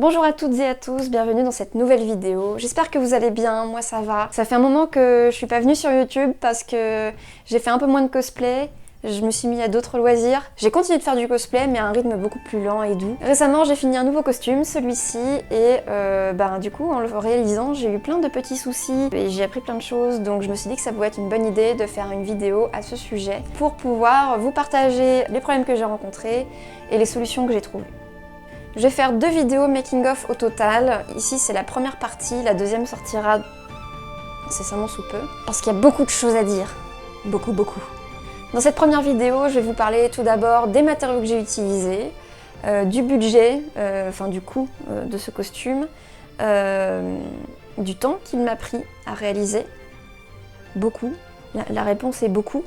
Bonjour à toutes et à tous, bienvenue dans cette nouvelle vidéo. J'espère que vous allez bien, moi ça va. Ça fait un moment que je suis pas venue sur YouTube parce que j'ai fait un peu moins de cosplay. Je me suis mis à d'autres loisirs. J'ai continué de faire du cosplay mais à un rythme beaucoup plus lent et doux. Récemment j'ai fini un nouveau costume, celui-ci, et du coup en le réalisant j'ai eu plein de petits soucis et j'ai appris plein de choses, donc je me suis dit que ça pouvait être une bonne idée de faire une vidéo à ce sujet pour pouvoir vous partager les problèmes que j'ai rencontrés et les solutions que j'ai trouvées. Je vais faire 2 vidéos making of au total. Ici c'est la première partie, la deuxième sortira incessamment sous peu, parce qu'il y a beaucoup de choses à dire. Beaucoup. Dans cette première vidéo, je vais vous parler tout d'abord des matériaux que j'ai utilisés, du budget, du coût de ce costume, du temps qu'il m'a pris à réaliser. Beaucoup. La réponse est beaucoup.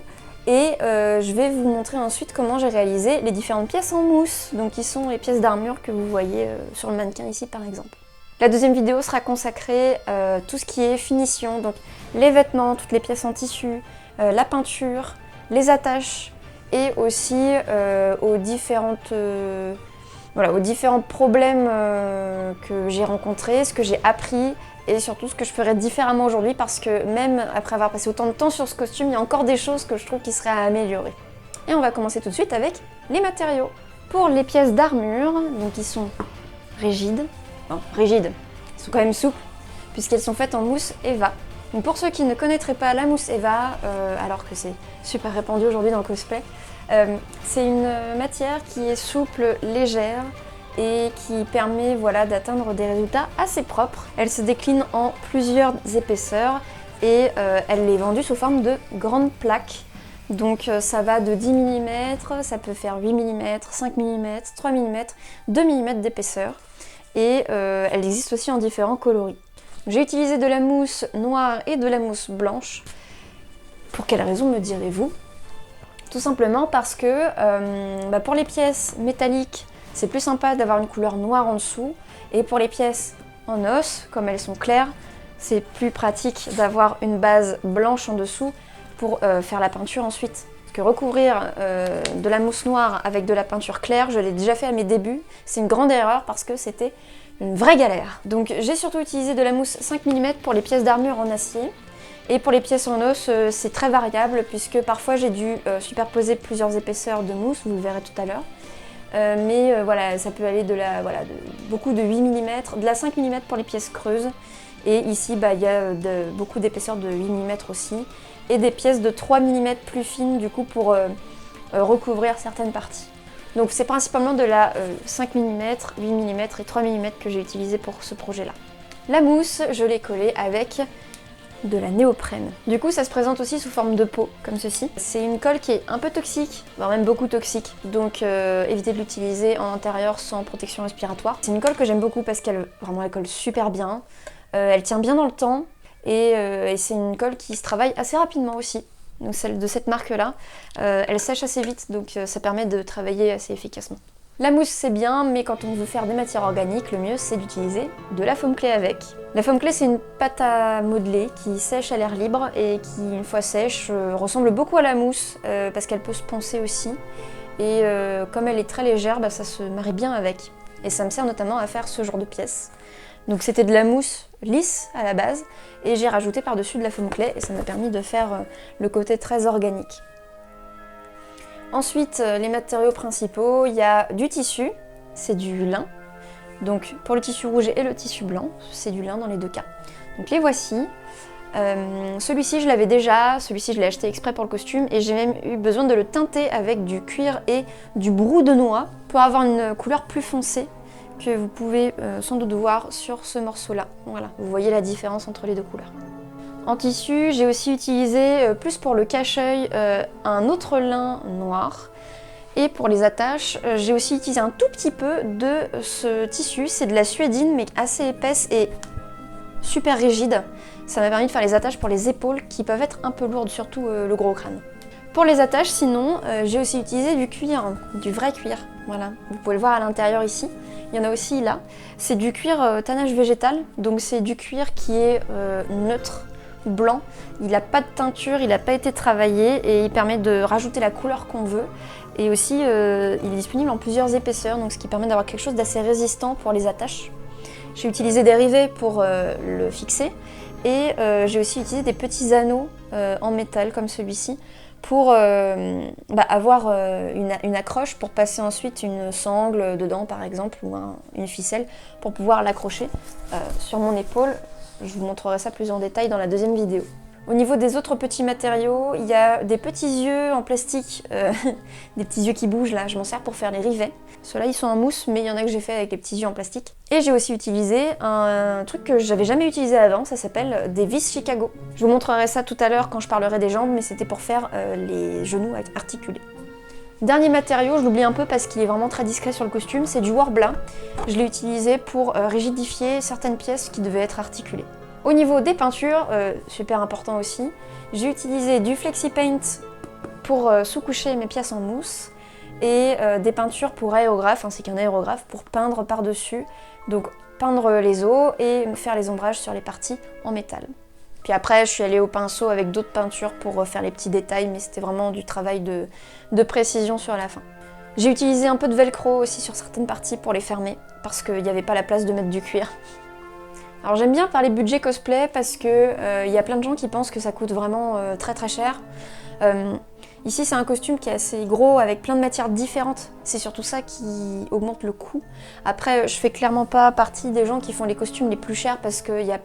Et je vais vous montrer ensuite comment j'ai réalisé les différentes pièces en mousse, donc qui sont les pièces d'armure que vous voyez sur le mannequin ici par exemple. La deuxième vidéo sera consacrée à tout ce qui est finition, donc les vêtements, toutes les pièces en tissu, la peinture, les attaches et aussi aux différents problèmes que j'ai rencontrés, ce que j'ai appris et surtout ce que je ferais différemment aujourd'hui parce que même après avoir passé autant de temps sur ce costume, il y a encore des choses que je trouve qui seraient à améliorer. Et on va commencer tout de suite avec les matériaux. Pour les pièces d'armure, donc ils sont rigides, ils sont quand même souples puisqu'elles sont faites en mousse Eva. Donc pour ceux qui ne connaîtraient pas la mousse Eva, alors que c'est super répandu aujourd'hui dans le cosplay, c'est une matière qui est souple, légère et qui permet d'atteindre des résultats assez propres. Elle se décline en plusieurs épaisseurs et elle est vendue sous forme de grandes plaques. Donc ça va de 10 mm, ça peut faire 8 mm, 5 mm, 3 mm, 2 mm d'épaisseur et elle existe aussi en différents coloris. J'ai utilisé de la mousse noire et de la mousse blanche. Pour quelle raison me direz-vous? Tout simplement parce que pour les pièces métalliques, c'est plus sympa d'avoir une couleur noire en dessous. Et pour les pièces en os, comme elles sont claires, c'est plus pratique d'avoir une base blanche en dessous pour faire la peinture ensuite. Parce que recouvrir de la mousse noire avec de la peinture claire, je l'ai déjà fait à mes débuts. C'est une grande erreur parce que c'était une vraie galère. Donc j'ai surtout utilisé de la mousse 5 mm pour les pièces d'armure en acier. Et pour les pièces en os, c'est très variable puisque parfois j'ai dû superposer plusieurs épaisseurs de mousse, vous le verrez tout à l'heure. Ça peut aller de beaucoup de 8 mm, de la 5 mm pour les pièces creuses. Et ici, il y a beaucoup d'épaisseur de 8 mm aussi. Et des pièces de 3 mm plus fines du coup pour recouvrir certaines parties. Donc c'est principalement de la 5 mm, 8 mm et 3 mm que j'ai utilisé pour ce projet-là. La mousse, je l'ai collée avec de la néoprène. Du coup, ça se présente aussi sous forme de peau, comme ceci. C'est une colle qui est un peu toxique, voire même beaucoup toxique, donc évitez de l'utiliser en intérieur sans protection respiratoire. C'est une colle que j'aime beaucoup parce qu'elle colle super bien, elle tient bien dans le temps, et c'est une colle qui se travaille assez rapidement aussi. Donc celle de cette marque-là, elle sèche assez vite, donc ça permet de travailler assez efficacement. La mousse c'est bien, mais quand on veut faire des matières organiques, le mieux c'est d'utiliser de la foam clay avec. La foam clay c'est une pâte à modeler qui sèche à l'air libre et qui, une fois sèche, ressemble beaucoup à la mousse parce qu'elle peut se poncer aussi. Et comme elle est très légère, ça se marie bien avec. Et ça me sert notamment à faire ce genre de pièces. Donc c'était de la mousse lisse à la base et j'ai rajouté par-dessus de la foam clay et ça m'a permis de faire le côté très organique. Ensuite, les matériaux principaux, il y a du tissu, c'est du lin. Donc pour le tissu rouge et le tissu blanc, c'est du lin dans les deux cas. Donc les voici. Celui-ci je l'avais déjà, celui-ci je l'ai acheté exprès pour le costume et j'ai même eu besoin de le teinter avec du cuir et du brou de noix pour avoir une couleur plus foncée que vous pouvez sans doute voir sur ce morceau-là. Voilà, vous voyez la différence entre les deux couleurs. En tissu, j'ai aussi utilisé, plus pour le cache-œil, un autre lin noir. Et pour les attaches, j'ai aussi utilisé un tout petit peu de ce tissu. C'est de la suédine, mais assez épaisse et super rigide. Ça m'a permis de faire les attaches pour les épaules, qui peuvent être un peu lourdes, surtout le gros crâne. Pour les attaches, sinon, j'ai aussi utilisé du cuir, du vrai cuir. Voilà, vous pouvez le voir à l'intérieur ici. Il y en a aussi là. C'est du cuir tannage végétal, donc c'est du cuir qui est neutre, blanc, il n'a pas de teinture, il n'a pas été travaillé et il permet de rajouter la couleur qu'on veut. Et aussi, il est disponible en plusieurs épaisseurs, donc ce qui permet d'avoir quelque chose d'assez résistant pour les attaches. J'ai utilisé des rivets pour le fixer et j'ai aussi utilisé des petits anneaux en métal comme celui-ci pour avoir une accroche pour passer ensuite une sangle dedans par exemple ou une ficelle pour pouvoir l'accrocher sur mon épaule. Je vous montrerai ça plus en détail dans la deuxième vidéo. Au niveau des autres petits matériaux, il y a des petits yeux en plastique, des petits yeux qui bougent là, je m'en sers pour faire les rivets. Ceux-là ils sont en mousse, mais il y en a que j'ai fait avec les petits yeux en plastique. Et j'ai aussi utilisé un truc que j'avais jamais utilisé avant, ça s'appelle des vis Chicago. Je vous montrerai ça tout à l'heure quand je parlerai des jambes, mais c'était pour faire les genoux articulés. Dernier matériau, je l'oublie un peu parce qu'il est vraiment très discret sur le costume, c'est du Worbla. Je l'ai utilisé pour rigidifier certaines pièces qui devaient être articulées. Au niveau des peintures, super important aussi, j'ai utilisé du Flexi Paint pour sous-coucher mes pièces en mousse et des peintures pour aérographe ainsi qu'un aérographe pour peindre par-dessus, donc peindre les os et faire les ombrages sur les parties en métal. Puis après, je suis allée au pinceau avec d'autres peintures pour faire les petits détails, mais c'était vraiment du travail de précision sur la fin. J'ai utilisé un peu de velcro aussi sur certaines parties pour les fermer, parce qu'il n'y avait pas la place de mettre du cuir. Alors j'aime bien parler budget cosplay parce que y a plein de gens qui pensent que ça coûte vraiment très très cher. Ici c'est un costume qui est assez gros avec plein de matières différentes. C'est surtout ça qui augmente le coût. Après je fais clairement pas partie des gens qui font les costumes les plus chers parce qu'il n'y a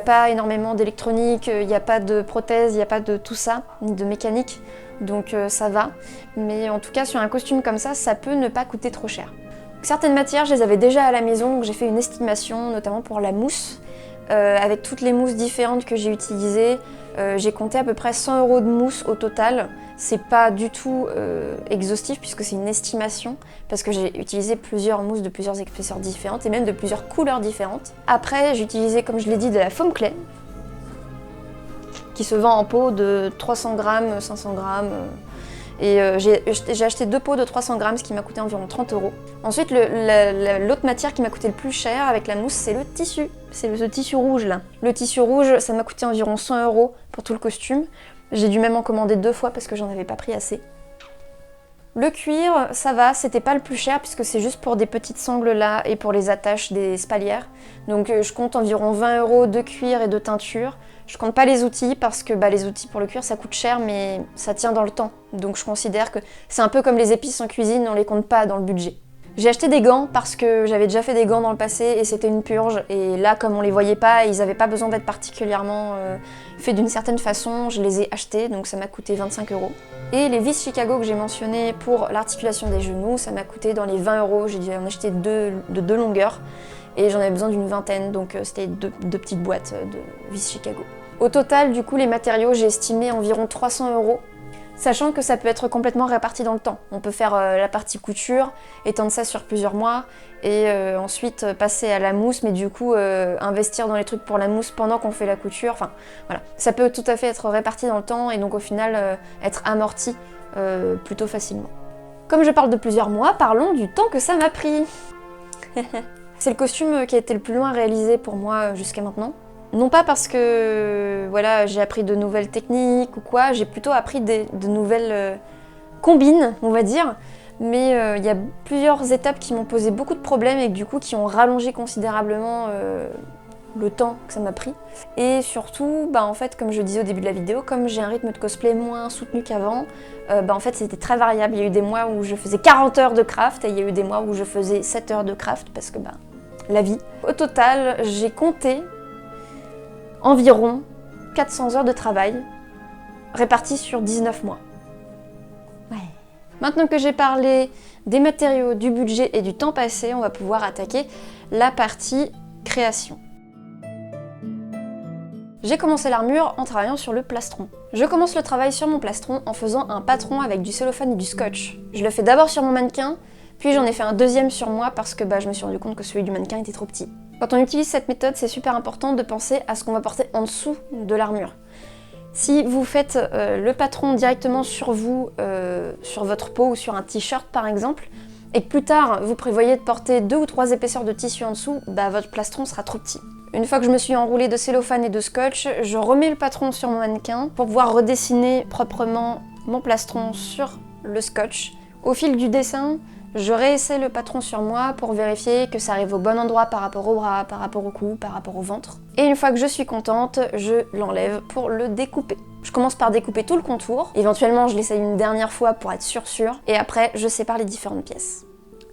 pas énormément d'électronique, il n'y a pas de prothèses, il n'y a pas de tout ça, ni de mécanique. Donc ça va. Mais en tout cas sur un costume comme ça peut ne pas coûter trop cher. Certaines matières, je les avais déjà à la maison, donc j'ai fait une estimation, notamment pour la mousse. Avec toutes les mousses différentes que j'ai utilisées, j'ai compté à peu près 100 € de mousse au total. C'est pas du tout exhaustif puisque c'est une estimation, parce que j'ai utilisé plusieurs mousses de plusieurs épaisseurs différentes et même de plusieurs couleurs différentes. Après, j'ai utilisé, comme je l'ai dit, de la foam clay, qui se vend en pot de 300 grammes, 500 grammes. Et j'ai acheté 2 pots de 300 grammes, ce qui m'a coûté environ 30 €. Ensuite, l'autre matière qui m'a coûté le plus cher avec la mousse, c'est le tissu. C'est ce tissu rouge là. Le tissu rouge, ça m'a coûté environ 100 € pour tout le costume. J'ai dû même en commander 2 fois parce que j'en avais pas pris assez. Le cuir, ça va, c'était pas le plus cher puisque c'est juste pour des petites sangles là et pour les attaches des spalières. Donc je compte environ 20 € de cuir et de teinture. Je compte pas les outils parce que les outils pour le cuir ça coûte cher mais ça tient dans le temps. Donc je considère que c'est un peu comme les épices en cuisine, on les compte pas dans le budget. J'ai acheté des gants parce que j'avais déjà fait des gants dans le passé et c'était une purge. Et là, comme on les voyait pas, ils avaient pas besoin d'être particulièrement faits d'une certaine façon, je les ai achetés, donc ça m'a coûté 25 €. Et les vis Chicago que j'ai mentionnées pour l'articulation des genoux, ça m'a coûté dans les 20 €. J'ai dû en acheter de 2 longueurs et j'en avais besoin d'une vingtaine, donc c'était deux petites boîtes de vis Chicago. Au total, du coup, les matériaux, j'ai estimé environ 300 €. Sachant que ça peut être complètement réparti dans le temps. On peut faire la partie couture, étendre ça sur plusieurs mois, et ensuite passer à la mousse, mais du coup investir dans les trucs pour la mousse pendant qu'on fait la couture. Enfin voilà, ça peut tout à fait être réparti dans le temps et donc au final être amorti plutôt facilement. Comme je parle de plusieurs mois, parlons du temps que ça m'a pris. C'est le costume qui a été le plus loin réalisé pour moi jusqu'à maintenant. Non pas parce que voilà, j'ai appris de nouvelles techniques ou quoi, j'ai plutôt appris de nouvelles combines, on va dire. Mais il y a plusieurs étapes qui m'ont posé beaucoup de problèmes et du coup qui ont rallongé considérablement le temps que ça m'a pris. Et surtout, en fait, comme je disais au début de la vidéo, comme j'ai un rythme de cosplay moins soutenu qu'avant, en fait c'était très variable. Il y a eu des mois où je faisais 40 heures de craft et il y a eu des mois où je faisais 7 heures de craft parce que la vie. Au total, j'ai compté environ 400 heures de travail réparties sur 19 mois. Ouais. Maintenant que j'ai parlé des matériaux, du budget et du temps passé, on va pouvoir attaquer la partie création. J'ai commencé l'armure en travaillant sur le plastron. Je commence le travail sur mon plastron en faisant un patron avec du cellophane et du scotch. Je le fais d'abord sur mon mannequin, puis j'en ai fait un deuxième sur moi parce que je me suis rendu compte que celui du mannequin était trop petit. Quand on utilise cette méthode, c'est super important de penser à ce qu'on va porter en dessous de l'armure. Si vous faites le patron directement sur vous, sur votre peau ou sur un t-shirt par exemple, et que plus tard vous prévoyez de porter 2 ou 3 épaisseurs de tissu en dessous, votre plastron sera trop petit. Une fois que je me suis enroulée de cellophane et de scotch, je remets le patron sur mon mannequin pour pouvoir redessiner proprement mon plastron sur le scotch. Au fil du dessin, Je réessaie le patron sur moi pour vérifier que ça arrive au bon endroit par rapport au bras, par rapport au cou, par rapport au ventre. Et une fois que je suis contente, je l'enlève pour le découper. Je commence par découper tout le contour, éventuellement je l'essaye une dernière fois pour être sûr, et après je sépare les différentes pièces.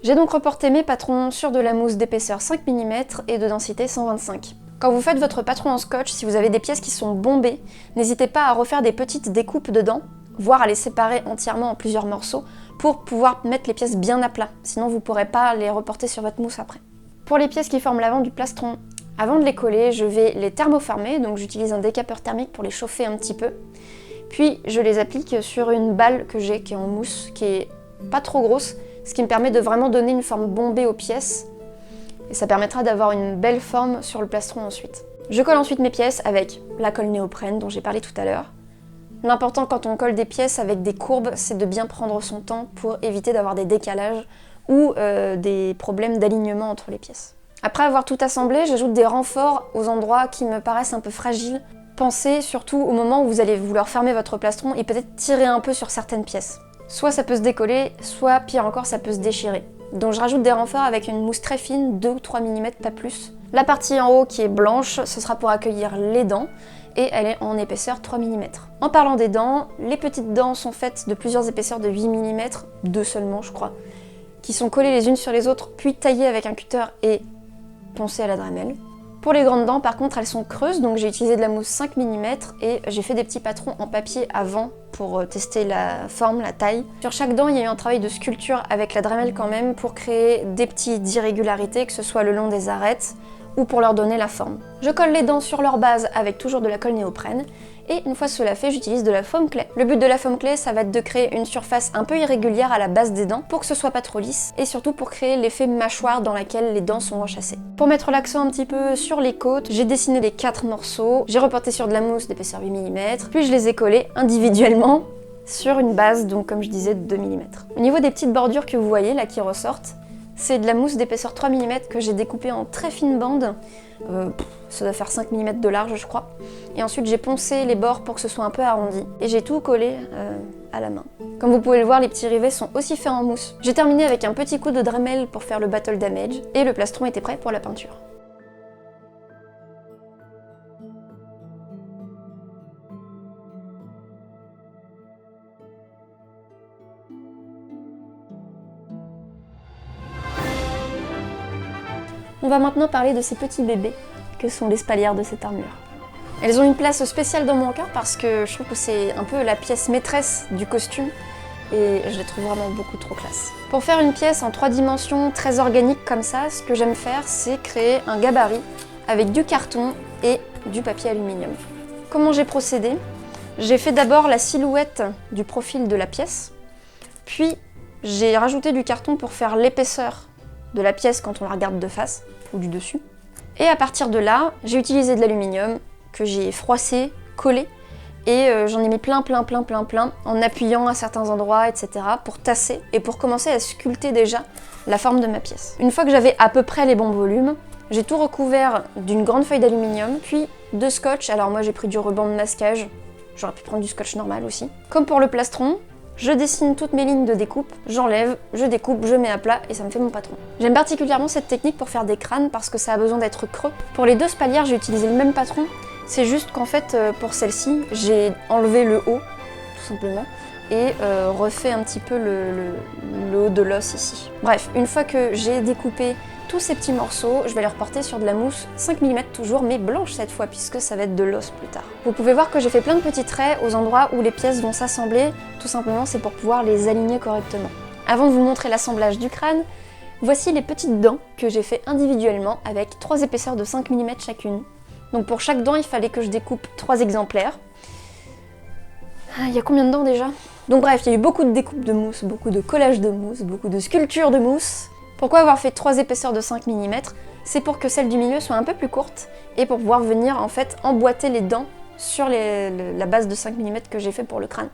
J'ai donc reporté mes patrons sur de la mousse d'épaisseur 5 mm et de densité 125. Quand vous faites votre patron en scotch, si vous avez des pièces qui sont bombées, n'hésitez pas à refaire des petites découpes dedans, voire à les séparer entièrement en plusieurs morceaux pour pouvoir mettre les pièces bien à plat, sinon vous ne pourrez pas les reporter sur votre mousse après. Pour les pièces qui forment l'avant du plastron, avant de les coller, je vais les thermoformer, donc j'utilise un décapeur thermique pour les chauffer un petit peu, puis je les applique sur une balle que j'ai qui est en mousse, qui est pas trop grosse, ce qui me permet de vraiment donner une forme bombée aux pièces, et ça permettra d'avoir une belle forme sur le plastron ensuite. Je colle ensuite mes pièces avec la colle néoprène dont j'ai parlé tout à l'heure. L'important quand on colle des pièces avec des courbes, c'est de bien prendre son temps pour éviter d'avoir des décalages ou des problèmes d'alignement entre les pièces. Après avoir tout assemblé, j'ajoute des renforts aux endroits qui me paraissent un peu fragiles. Pensez surtout au moment où vous allez vouloir fermer votre plastron et peut-être tirer un peu sur certaines pièces. Soit ça peut se décoller, soit pire encore ça peut se déchirer. Donc je rajoute des renforts avec une mousse très fine, 2 ou 3 mm, pas plus. La partie en haut qui est blanche, ce sera pour accueillir les dents, et elle est en épaisseur 3 mm. En parlant des dents, les petites dents sont faites de plusieurs épaisseurs de 8 mm, 2 seulement je crois, qui sont collées les unes sur les autres, puis taillées avec un cutter et poncées à la Dremel. Pour les grandes dents, par contre, elles sont creuses, donc j'ai utilisé de la mousse 5 mm et j'ai fait des petits patrons en papier avant pour tester la forme, la taille. Sur chaque dent, il y a eu un travail de sculpture avec la Dremel quand même pour créer des petites irrégularités, que ce soit le long des arêtes ou pour leur donner la forme. Je colle les dents sur leur base avec toujours de la colle néoprène, et une fois cela fait, j'utilise de la foam clay. Le but de la foam clay, ça va être de créer une surface un peu irrégulière à la base des dents pour que ce soit pas trop lisse, et surtout pour créer l'effet mâchoire dans laquelle les dents sont enchâssées. Pour mettre l'accent un petit peu sur les côtes, j'ai dessiné les 4 morceaux, j'ai reporté sur de la mousse d'épaisseur 8 mm, puis je les ai collés individuellement sur une base, donc comme je disais, de 2 mm. Au niveau des petites bordures que vous voyez là qui ressortent, c'est de la mousse d'épaisseur 3 mm que j'ai découpée en très fines bandes, ça doit faire 5 mm de large je crois. Et ensuite j'ai poncé les bords pour que ce soit un peu arrondi, et j'ai tout collé à la main. Comme vous pouvez le voir, les petits rivets sont aussi faits en mousse. J'ai terminé avec un petit coup de Dremel pour faire le battle damage, et le plastron était prêt pour la peinture. On va maintenant parler de ces petits bébés que sont les spalières de cette armure. Elles ont une place spéciale dans mon cœur parce que je trouve que c'est un peu la pièce maîtresse du costume et je les trouve vraiment beaucoup trop classe. Pour faire une pièce en 3 dimensions très organique comme ça, ce que j'aime faire c'est créer un gabarit avec du carton et du papier aluminium. Comment j'ai procédé? J'ai fait d'abord la silhouette du profil de la pièce, puis j'ai rajouté du carton pour faire l'épaisseur de la pièce quand on la regarde de face ou du dessus. Et à partir de là, j'ai utilisé de l'aluminium que j'ai froissé, collé, et j'en ai mis plein en appuyant à certains endroits, etc. pour tasser et pour commencer à sculpter déjà la forme de ma pièce. Une fois que j'avais à peu près les bons volumes, j'ai tout recouvert d'une grande feuille d'aluminium, puis de scotch. Alors moi j'ai pris du ruban de masquage, j'aurais pu prendre du scotch normal aussi. Comme pour le plastron, je dessine toutes mes lignes de découpe, j'enlève, je découpe, je mets à plat et ça me fait mon patron. J'aime particulièrement cette technique pour faire des crânes parce que ça a besoin d'être creux. Pour les 2 spalières, j'ai utilisé le même patron, c'est juste qu'en fait, pour celle-ci, j'ai enlevé le haut, tout simplement, et refait un petit peu le haut de l'os ici. Bref, une fois que j'ai découpé tous ces petits morceaux, je vais les reporter sur de la mousse 5 mm toujours, mais blanche cette fois, puisque ça va être de l'os plus tard. Vous pouvez voir que j'ai fait plein de petits traits aux endroits où les pièces vont s'assembler, tout simplement c'est pour pouvoir les aligner correctement. Avant de vous montrer l'assemblage du crâne, voici les petites dents que j'ai fait individuellement avec 3 épaisseurs de 5 mm chacune. Donc pour chaque dent, il fallait que je découpe 3 exemplaires. Il y a combien de dents déjà? Donc bref, il y a eu beaucoup de découpes de mousse, beaucoup de collage de mousse, beaucoup de sculptures de mousse. Pourquoi avoir fait 3 épaisseurs de 5 mm? C'est pour que celle du milieu soit un peu plus courte et pour pouvoir venir en fait emboîter les dents sur la base de 5 mm que j'ai fait pour le crâne.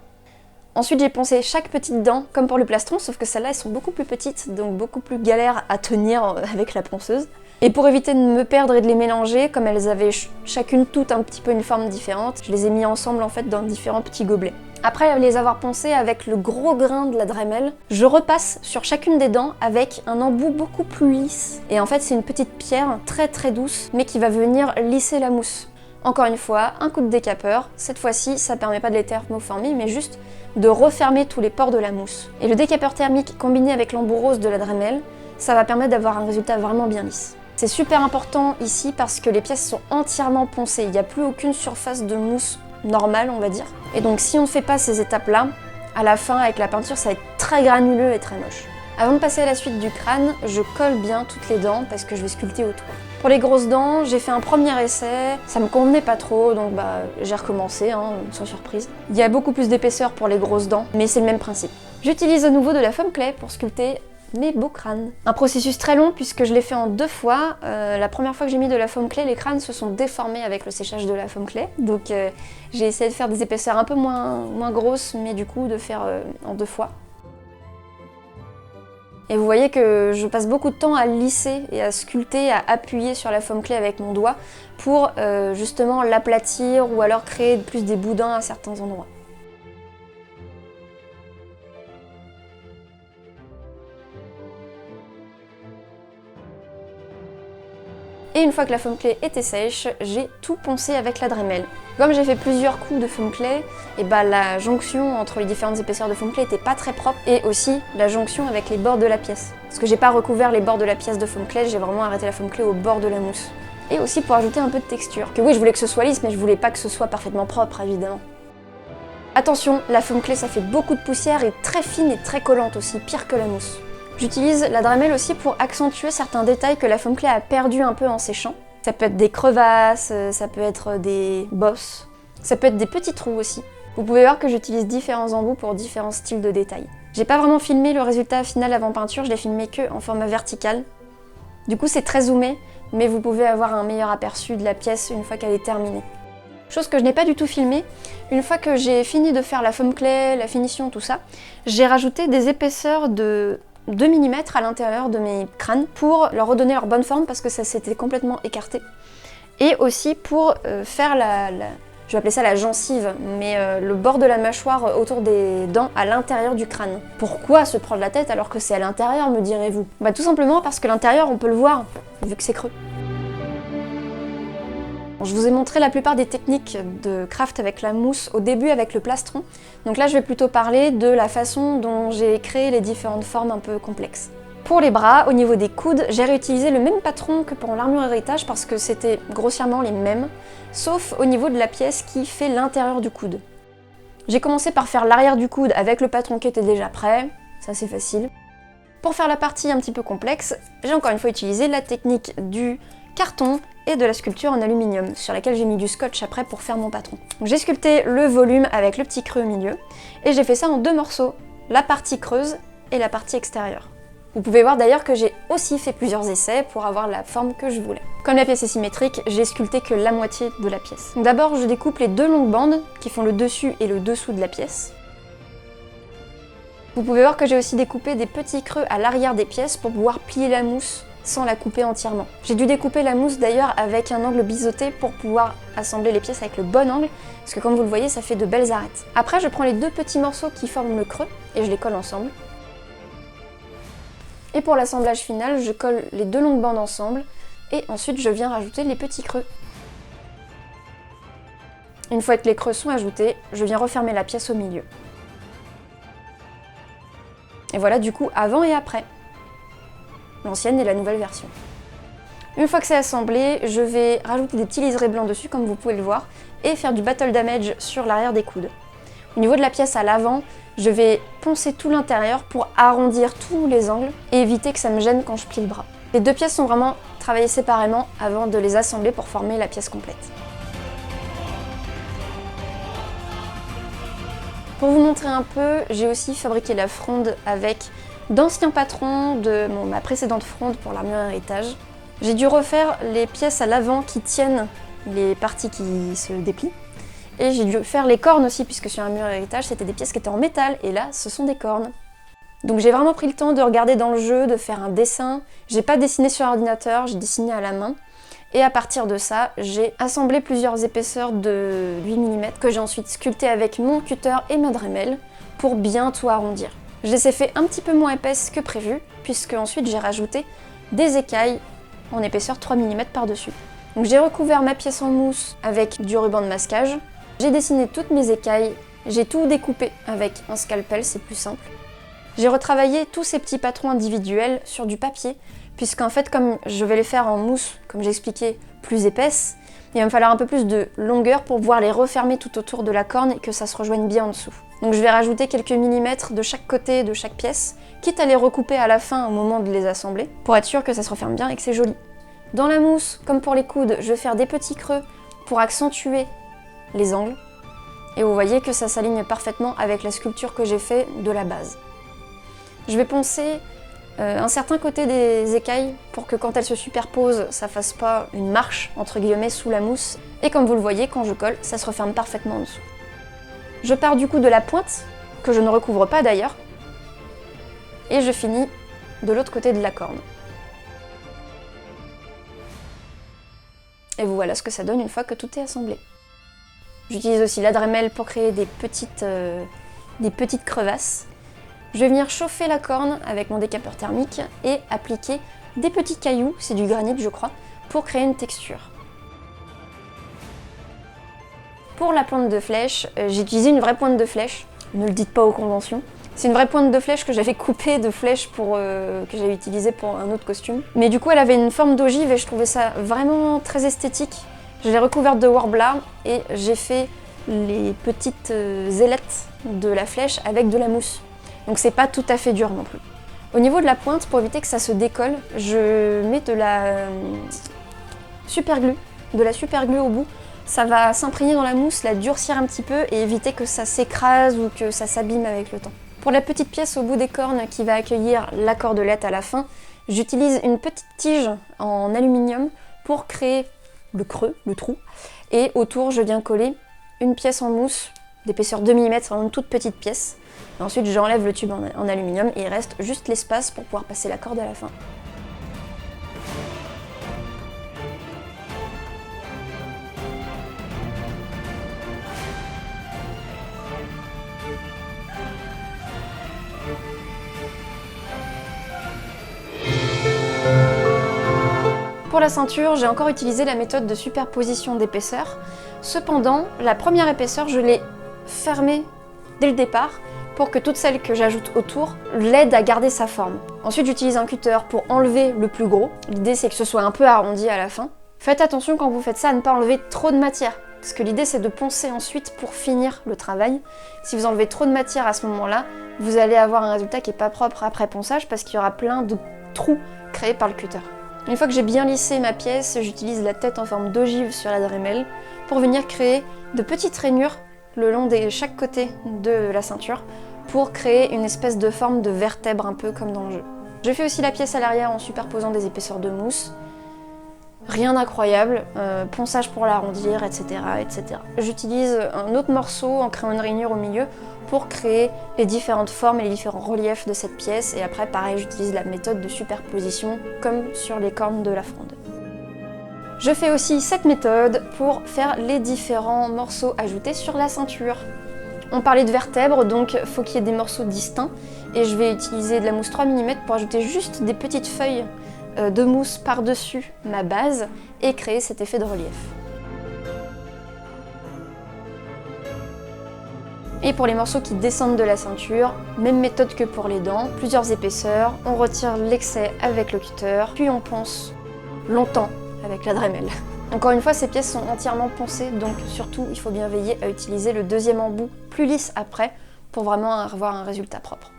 Ensuite j'ai poncé chaque petite dent comme pour le plastron, sauf que celles-là elles sont beaucoup plus petites, donc beaucoup plus galère à tenir avec la ponceuse. Et pour éviter de me perdre et de les mélanger, comme elles avaient chacune toutes un petit peu une forme différente, je les ai mis ensemble en fait dans différents petits gobelets. Après les avoir poncés avec le gros grain de la Dremel, je repasse sur chacune des dents avec un embout beaucoup plus lisse. Et en fait c'est une petite pierre très douce mais qui va venir lisser la mousse. Encore une fois, un coup de décapeur. Cette fois-ci, ça permet pas de les thermoformer mais juste de refermer tous les pores de la mousse. Et le décapeur thermique combiné avec l'embout rose de la Dremel, ça va permettre d'avoir un résultat vraiment bien lisse. C'est super important ici parce que les pièces sont entièrement poncées. Il n'y a plus aucune surface de mousse normale, on va dire. Et donc si on ne fait pas ces étapes-là, à la fin, avec la peinture, ça va être très granuleux et très moche. Avant de passer à la suite du crâne, je colle bien toutes les dents parce que je vais sculpter autour. Pour les grosses dents, j'ai fait un premier essai, ça me convenait pas trop, donc j'ai recommencé, sans surprise. Il y a beaucoup plus d'épaisseur pour les grosses dents, mais c'est le même principe. J'utilise à nouveau de la foam clay pour sculpter mes beaux crânes. Un processus très long puisque je l'ai fait en 2 fois. La première fois que j'ai mis de la foam clay, les crânes se sont déformés avec le séchage de la foam clay. Donc j'ai essayé de faire des épaisseurs un peu moins grosses, mais du coup de faire en 2 fois. Et vous voyez que je passe beaucoup de temps à lisser et à sculpter, à appuyer sur la foam clay avec mon doigt pour justement l'aplatir ou alors créer plus des boudins à certains endroits. Et une fois que la foam clay était sèche, j'ai tout poncé avec la Dremel. Comme j'ai fait plusieurs coups de foam clay, et la jonction entre les différentes épaisseurs de foam clay était pas très propre, et aussi la jonction avec les bords de la pièce. Parce que j'ai pas recouvert les bords de la pièce de foam clay, j'ai vraiment arrêté la foam clay au bord de la mousse. Et aussi pour ajouter un peu de texture. Que oui, je voulais que ce soit lisse, mais je voulais pas que ce soit parfaitement propre, évidemment. Attention, la foam clay ça fait beaucoup de poussière et très fine et très collante aussi, pire que la mousse. J'utilise la Dremel aussi pour accentuer certains détails que la foam clay a perdu un peu en séchant. Ça peut être des crevasses, ça peut être des bosses, ça peut être des petits trous aussi. Vous pouvez voir que j'utilise différents embouts pour différents styles de détails. J'ai pas vraiment filmé le résultat final avant peinture, je l'ai filmé que en format vertical. Du coup c'est très zoomé, mais vous pouvez avoir un meilleur aperçu de la pièce une fois qu'elle est terminée. Chose que je n'ai pas du tout filmée, une fois que j'ai fini de faire la foam clay, la finition, tout ça, j'ai rajouté des épaisseurs de 2 mm à l'intérieur de mes crânes pour leur redonner leur bonne forme parce que ça s'était complètement écarté. Et aussi pour faire je vais appeler ça la gencive, mais le bord de la mâchoire autour des dents à l'intérieur du crâne. Pourquoi se prendre la tête alors que c'est à l'intérieur, me direz-vous? Tout simplement parce que l'intérieur on peut le voir, vu que c'est creux. Je vous ai montré la plupart des techniques de craft avec la mousse au début avec le plastron. Donc là je vais plutôt parler de la façon dont j'ai créé les différentes formes un peu complexes. Pour les bras, au niveau des coudes, j'ai réutilisé le même patron que pour l'armure héritage parce que c'était grossièrement les mêmes, sauf au niveau de la pièce qui fait l'intérieur du coude. J'ai commencé par faire l'arrière du coude avec le patron qui était déjà prêt, ça c'est facile. Pour faire la partie un petit peu complexe, j'ai encore une fois utilisé la technique du carton et de la sculpture en aluminium, sur laquelle j'ai mis du scotch après pour faire mon patron. J'ai sculpté le volume avec le petit creux au milieu, et j'ai fait ça en 2 morceaux, la partie creuse et la partie extérieure. Vous pouvez voir d'ailleurs que j'ai aussi fait plusieurs essais pour avoir la forme que je voulais. Comme la pièce est symétrique, j'ai sculpté que la moitié de la pièce. D'abord, je découpe les 2 longues bandes qui font le dessus et le dessous de la pièce. Vous pouvez voir que j'ai aussi découpé des petits creux à l'arrière des pièces pour pouvoir plier la mousse sans la couper entièrement. J'ai dû découper la mousse d'ailleurs avec un angle biseauté pour pouvoir assembler les pièces avec le bon angle, parce que comme vous le voyez, ça fait de belles arêtes. Après, je prends les 2 petits morceaux qui forment le creux et je les colle ensemble. Et pour l'assemblage final, je colle les 2 longues bandes ensemble et ensuite je viens rajouter les petits creux. Une fois que les creux sont ajoutés, je viens refermer la pièce au milieu. Et voilà du coup avant et après. L'ancienne et la nouvelle version. Une fois que c'est assemblé, je vais rajouter des petits liserés blancs dessus comme vous pouvez le voir et faire du battle damage sur l'arrière des coudes. Au niveau de la pièce à l'avant, je vais poncer tout l'intérieur pour arrondir tous les angles et éviter que ça me gêne quand je plie le bras. Les 2 pièces sont vraiment travaillées séparément avant de les assembler pour former la pièce complète. Pour vous montrer un peu, j'ai aussi fabriqué la fronde avec d'anciens patrons de ma précédente fronde pour l'armure héritage. J'ai dû refaire les pièces à l'avant qui tiennent les parties qui se déplient. Et j'ai dû faire les cornes aussi, puisque sur l'armure héritage, c'était des pièces qui étaient en métal, et là, ce sont des cornes. Donc j'ai vraiment pris le temps de regarder dans le jeu, de faire un dessin. J'ai pas dessiné sur ordinateur, j'ai dessiné à la main. Et à partir de ça, j'ai assemblé plusieurs épaisseurs de 8 mm que j'ai ensuite sculpté avec mon cutter et ma Dremel pour bien tout arrondir. Je les ai fait un petit peu moins épaisses que prévu, puisque ensuite j'ai rajouté des écailles en épaisseur 3 mm par-dessus. Donc j'ai recouvert ma pièce en mousse avec du ruban de masquage, j'ai dessiné toutes mes écailles, j'ai tout découpé avec un scalpel, c'est plus simple. J'ai retravaillé tous ces petits patrons individuels sur du papier, puisqu'en fait comme je vais les faire en mousse, comme j'ai expliqué, plus épaisse, il va me falloir un peu plus de longueur pour pouvoir les refermer tout autour de la corne et que ça se rejoigne bien en dessous. Donc je vais rajouter quelques millimètres de chaque côté de chaque pièce, quitte à les recouper à la fin au moment de les assembler, pour être sûr que ça se referme bien et que c'est joli. Dans la mousse, comme pour les coudes, je vais faire des petits creux pour accentuer les angles. Et vous voyez que ça s'aligne parfaitement avec la sculpture que j'ai fait de la base. Je vais poncer un certain côté des écailles pour que quand elles se superposent, ça fasse pas une marche entre guillemets sous la mousse. Et comme vous le voyez, quand je colle, ça se referme parfaitement en dessous. Je pars du coup de la pointe, que je ne recouvre pas d'ailleurs, et je finis de l'autre côté de la corne. Et vous voilà ce que ça donne une fois que tout est assemblé. J'utilise aussi la Dremel pour créer des petites crevasses. Je vais venir chauffer la corne avec mon décapeur thermique et appliquer des petits cailloux, c'est du granit je crois, pour créer une texture. Pour la pointe de flèche, j'ai utilisé une vraie pointe de flèche, ne le dites pas aux conventions. C'est une vraie pointe de flèche que j'avais coupée de flèche que j'avais utilisée pour un autre costume. Mais du coup elle avait une forme d'ogive et je trouvais ça vraiment très esthétique. Je l'ai recouverte de Worbla et j'ai fait les petites ailettes de la flèche avec de la mousse. Donc c'est pas tout à fait dur non plus. Au niveau de la pointe, pour éviter que ça se décolle, je mets de la super glue au bout. Ça va s'imprégner dans la mousse, la durcir un petit peu et éviter que ça s'écrase ou que ça s'abîme avec le temps. Pour la petite pièce au bout des cornes qui va accueillir la cordelette à la fin, j'utilise une petite tige en aluminium pour créer le creux, le trou, et autour je viens coller une pièce en mousse d'épaisseur 2 mm, c'est vraiment une toute petite pièce. Et ensuite j'enlève le tube en aluminium et il reste juste l'espace pour pouvoir passer la corde à la fin. Pour la ceinture, j'ai encore utilisé la méthode de superposition d'épaisseur. Cependant, la première épaisseur, je l'ai fermée dès le départ pour que toutes celles que j'ajoute autour l'aident à garder sa forme. Ensuite, j'utilise un cutter pour enlever le plus gros. L'idée, c'est que ce soit un peu arrondi à la fin. Faites attention quand vous faites ça à ne pas enlever trop de matière, parce que l'idée, c'est de poncer ensuite pour finir le travail. Si vous enlevez trop de matière à ce moment-là, vous allez avoir un résultat qui n'est pas propre après ponçage parce qu'il y aura plein de trous créés par le cutter. Une fois que j'ai bien lissé ma pièce, j'utilise la tête en forme d'ogive sur la Dremel pour venir créer de petites rainures le long de chaque côté de la ceinture pour créer une espèce de forme de vertèbre un peu comme dans le jeu. Je fais aussi la pièce à l'arrière en superposant des épaisseurs de mousse. Rien d'incroyable, ponçage pour l'arrondir, etc., etc. J'utilise un autre morceau en créant une rainure au milieu pour créer les différentes formes et les différents reliefs de cette pièce. Et après, pareil, j'utilise la méthode de superposition comme sur les cornes de la fronde. Je fais aussi cette méthode pour faire les différents morceaux ajoutés sur la ceinture. On parlait de vertèbres, donc il faut qu'il y ait des morceaux distincts. Et je vais utiliser de la mousse 3 mm pour ajouter juste des petites feuilles de mousse par-dessus ma base et créer cet effet de relief. Et pour les morceaux qui descendent de la ceinture, même méthode que pour les dents, plusieurs épaisseurs, on retire l'excès avec le cutter, puis on ponce longtemps avec la Dremel. Encore une fois, ces pièces sont entièrement poncées, donc surtout il faut bien veiller à utiliser le deuxième embout plus lisse après pour vraiment avoir un résultat propre.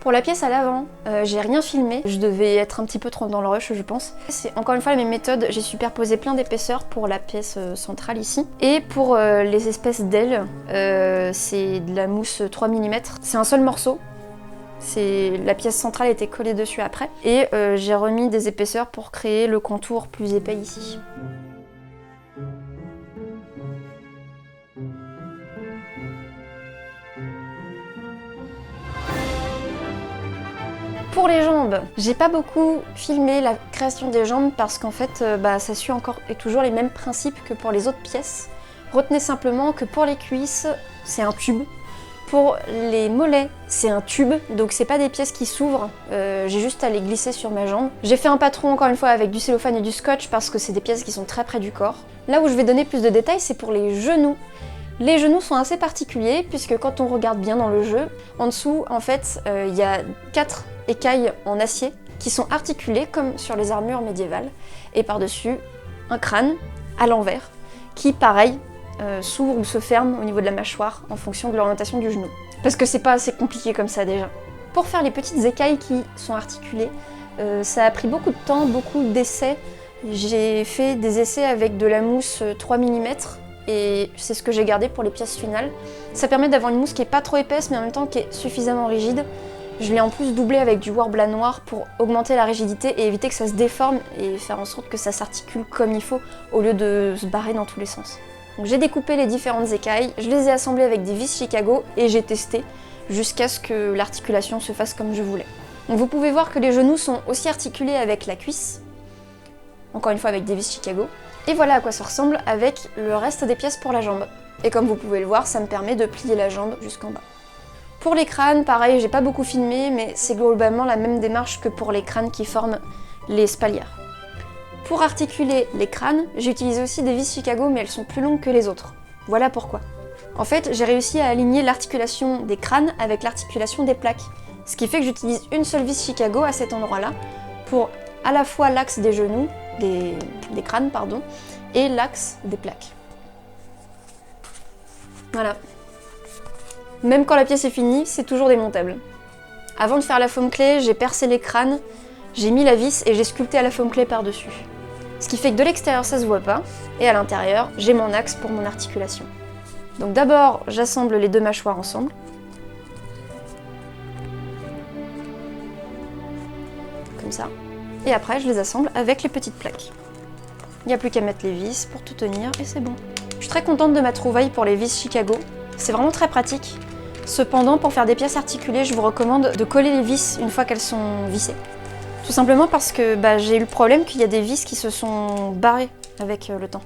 Pour la pièce à l'avant, j'ai rien filmé, je devais être un petit peu trop dans le rush je pense. C'est encore une fois la même méthode, j'ai superposé plein d'épaisseurs pour la pièce centrale ici. Et pour les espèces d'ailes, c'est de la mousse 3 mm, c'est un seul morceau. La pièce centrale était collée dessus après. Et j'ai remis des épaisseurs pour créer le contour plus épais ici. Pour les jambes, j'ai pas beaucoup filmé la création des jambes parce qu'en fait ça suit encore et toujours les mêmes principes que pour les autres pièces. Retenez simplement que pour les cuisses, c'est un tube. Pour les mollets, c'est un tube, donc c'est pas des pièces qui s'ouvrent, j'ai juste à les glisser sur ma jambe. J'ai fait un patron encore une fois avec du cellophane et du scotch parce que c'est des pièces qui sont très près du corps. Là où je vais donner plus de détails, c'est pour les genoux. Les genoux sont assez particuliers puisque quand on regarde bien dans le jeu, en dessous en fait il y a 4 écailles en acier qui sont articulées comme sur les armures médiévales et par-dessus un crâne à l'envers qui pareil s'ouvre ou se ferme au niveau de la mâchoire en fonction de l'orientation du genou. Parce que c'est pas assez compliqué comme ça déjà. Pour faire les petites écailles qui sont articulées, ça a pris beaucoup de temps, beaucoup d'essais. J'ai fait des essais avec de la mousse 3 mm et c'est ce que j'ai gardé pour les pièces finales. Ça permet d'avoir une mousse qui est pas trop épaisse mais en même temps qui est suffisamment rigide. Je l'ai en plus doublé avec du Worbla noir pour augmenter la rigidité et éviter que ça se déforme et faire en sorte que ça s'articule comme il faut au lieu de se barrer dans tous les sens. Donc j'ai découpé les différentes écailles, je les ai assemblées avec des vis Chicago et j'ai testé jusqu'à ce que l'articulation se fasse comme je voulais. Donc vous pouvez voir que les genoux sont aussi articulés avec la cuisse, encore une fois avec des vis Chicago. Et voilà à quoi ça ressemble avec le reste des pièces pour la jambe. Et comme vous pouvez le voir, ça me permet de plier la jambe jusqu'en bas. Pour les crânes, pareil, j'ai pas beaucoup filmé, mais c'est globalement la même démarche que pour les crânes qui forment les spalières. Pour articuler les crânes, j'ai utilisé aussi des vis Chicago, mais elles sont plus longues que les autres. Voilà pourquoi. En fait, j'ai réussi à aligner l'articulation des crânes avec l'articulation des plaques. Ce qui fait que j'utilise une seule vis Chicago à cet endroit-là pour à la fois l'axe des genoux, des crânes, pardon, et l'axe des plaques. Voilà. Même quand la pièce est finie, c'est toujours démontable. Avant de faire la foam clay, j'ai percé les crânes, j'ai mis la vis et j'ai sculpté à la foam clay par-dessus. Ce qui fait que de l'extérieur ça se voit pas, et à l'intérieur, j'ai mon axe pour mon articulation. Donc d'abord, j'assemble les deux mâchoires ensemble. Comme ça. Et après, je les assemble avec les petites plaques. Il n'y a plus qu'à mettre les vis pour tout tenir et c'est bon. Je suis très contente de ma trouvaille pour les vis Chicago. C'est vraiment très pratique. Cependant, pour faire des pièces articulées, je vous recommande de coller les vis une fois qu'elles sont vissées. Tout simplement parce que j'ai eu le problème qu'il y a des vis qui se sont barrées avec le temps.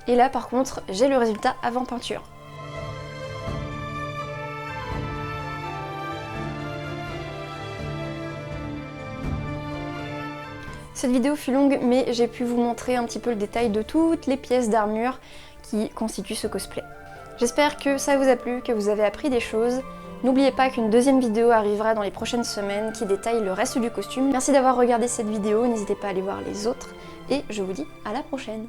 Et là, par contre, j'ai le résultat avant peinture. Cette vidéo fut longue, mais j'ai pu vous montrer un petit peu le détail de toutes les pièces d'armure qui constituent ce cosplay. J'espère que ça vous a plu, que vous avez appris des choses. N'oubliez pas qu'une deuxième vidéo arrivera dans les prochaines semaines qui détaille le reste du costume. Merci d'avoir regardé cette vidéo, n'hésitez pas à aller voir les autres, et je vous dis à la prochaine.